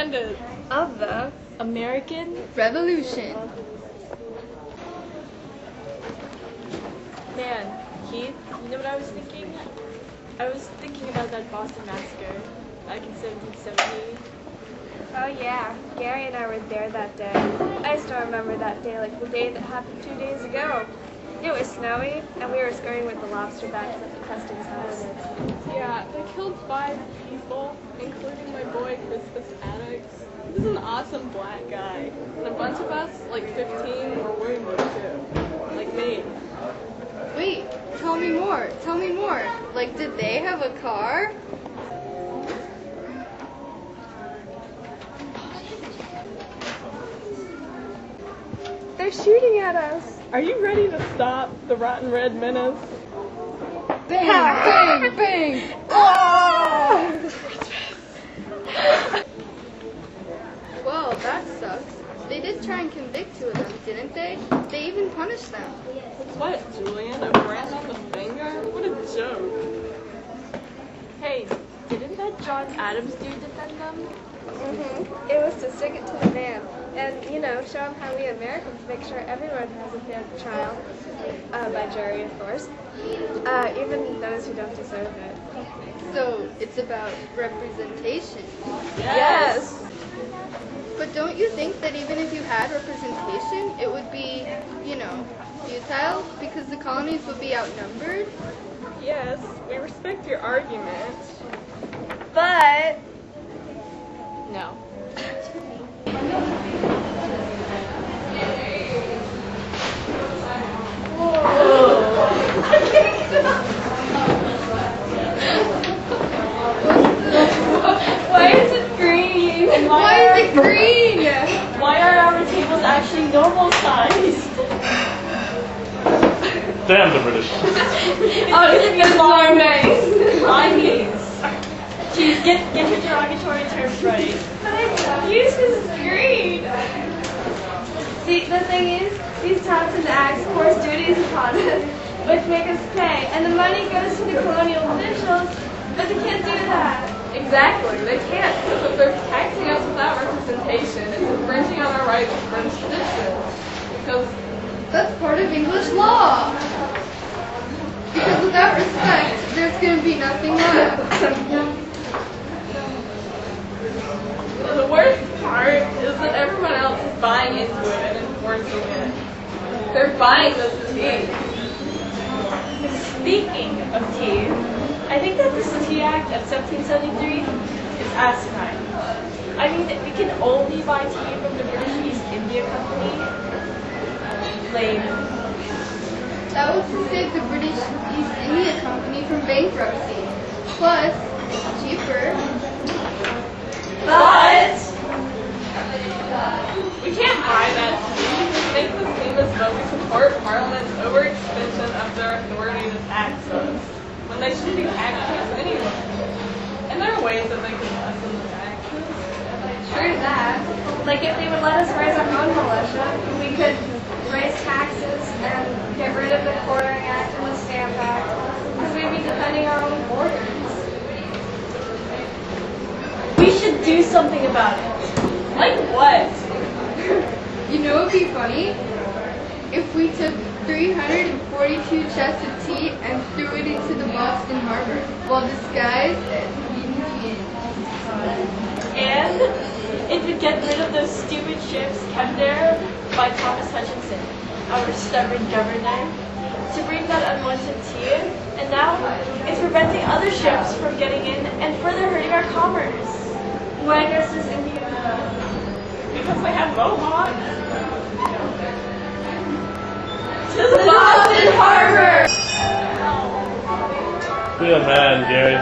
Bandits of the American Revolution. Man, Keith, you know what I was thinking? I was thinking about that Boston Massacre back in 1770. Oh yeah, Gary and I were there that day. I still remember that day like the day that happened 2 days ago. It was snowy, and we were skirting with the lobster bats at the Preston's house. Yeah, they killed 5 people, including my boy Crispus Attucks. He's an awesome black guy. And a bunch of us, like 15, were wounded too. Like me. Wait, tell me more. Tell me more. Like, did they have a car? They're shooting at us. Are you ready to stop the rotten red menace? Bang, bang, bang. Well, that sucks. They did try and convict 2 of them, didn't they? They even punished them. What, Julian? A brand on the finger? What a joke. Hey, didn't that John Adams dude defend them? It was to stick it to the man. And, you know, show them how we Americans make sure everyone has a fair trial, by jury, of course, even those who don't deserve it. So, it's about representation. Yes! But don't you think that even if you had representation, it would be, you know, futile? Because the colonies would be outnumbered? Yes, we respect your argument. But No. why is it green? And Why is it green? Why are our tables actually normal sized? Damn the British. Oh, it's long nice. Limeys. Jeez, get your derogatory terms ready. But I'm confused because it's green. See, the thing is, these Thompson Acts force duties upon us, which make us pay, and the money goes to the colonial officials, but they can't do that. Exactly, they can't, because if they're taxing us without representation, it's infringing on our rights of French tradition. Because That's part of English law. Because without respect, there's going to be nothing left. the worst part is that everyone else is buying into it and enforcing it. They're buying the tea. Speaking of tea, I think that this Tea Act of 1773 is asinine. I mean, we can only buy tea from the British East India Company. Lame. That was to save the British East India Company from bankruptcy. Plus, it's cheaper. But we can't buy that tea because it makes us famous vote we support Parliament's overextension of their authority to tax us when they shouldn't be taxing us anyway. And there are ways that they can lessen the taxes. True that. Like if they would let us raise our own militia, we could raise taxes and get rid of the Quartering Act and the Stamp Act, because we'd be defending our own borders. We should do something about it. Like what? You know what would be funny? If we took 342 chests of tea and threw it into the Boston Harbor while disguised as Indians. And it would get rid of those stupid ships kept there by Thomas Hutchinson, our stubborn governor, to bring that unwanted tea, and now it's preventing other ships from getting in and further hurting our commerce. Why does this India? Because they have mohawks. To the Boston Harbor! Be a man, Gary.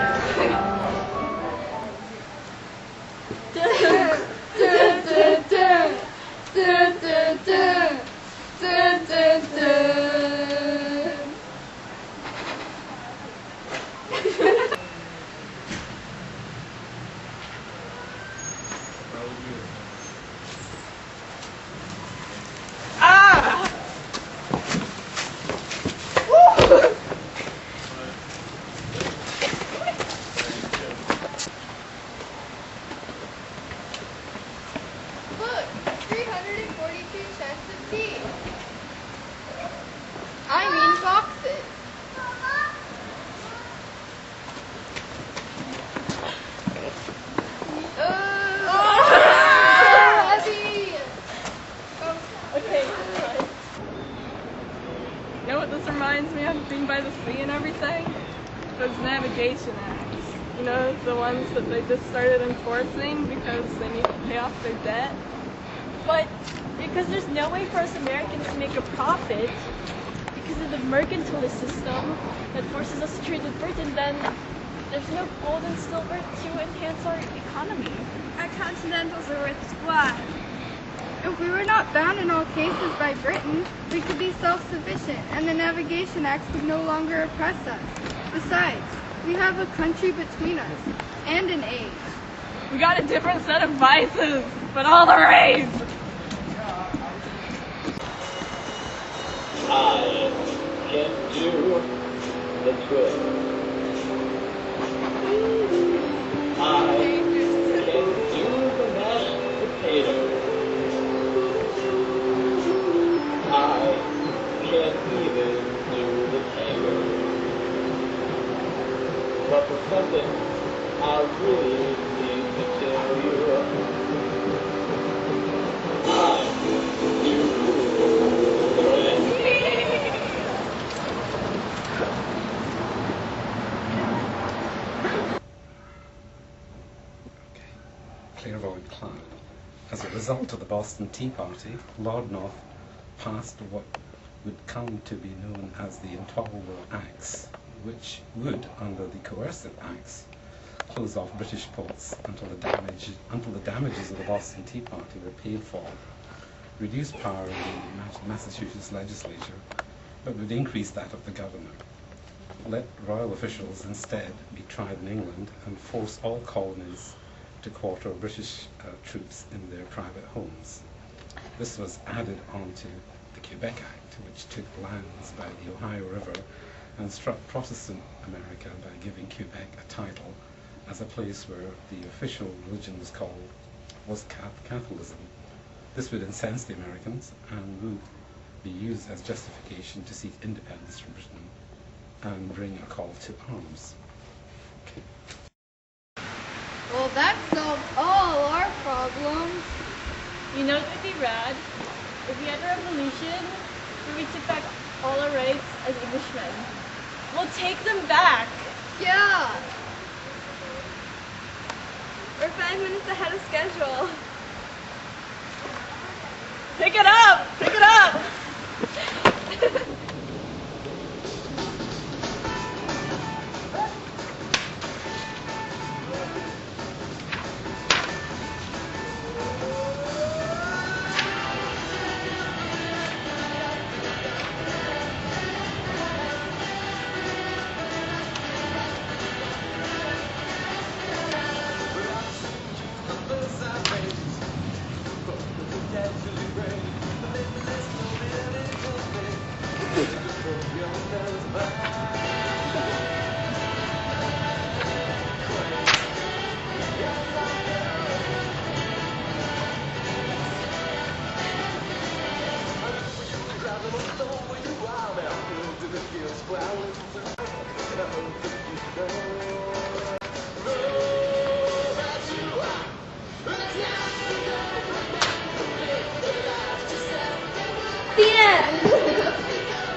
navigation acts. You know, the ones that they just started enforcing because they need to pay off their debt. But because there's no way for us Americans to make a profit because of the mercantilist system that forces us to trade with Britain, then there's no gold and silver to enhance our economy. Our continentals are worth squat. If we were not bound in all cases by Britain, we could be self-sufficient, and the Navigation Acts would no longer oppress us. Besides, we have a country between us, and an age. We got a different set of vices, but all the rage. I can do the twist. I can do the mashed potato. I can even do the tango. But for something I really need to tell you, I'm too good. Clairvoyant Cloud. As a result of the Boston Tea Party, Lord North passed what would come to be known as the Intolerable Acts, which would, under the Coercive Acts, close off British ports until the damages of the Boston Tea Party were paid for, reduce power of the Massachusetts legislature, but would increase that of the governor. Let royal officials instead be tried in England and force all colonies to quarter British troops in their private homes. This was added onto the Quebec Act, which took lands by the Ohio River and struck Protestant America by giving Quebec a title as a place where the official religion was Catholicism. This would incense the Americans and would be used as justification to seek independence from Britain and bring a call to arms. Well, that solved all our problems. You know what would be rad? If we had a revolution where we took back all our rights as Englishmen. We'll take them back. Yeah! We're 5 minutes ahead of schedule. Pick it up! Pick it up! The end!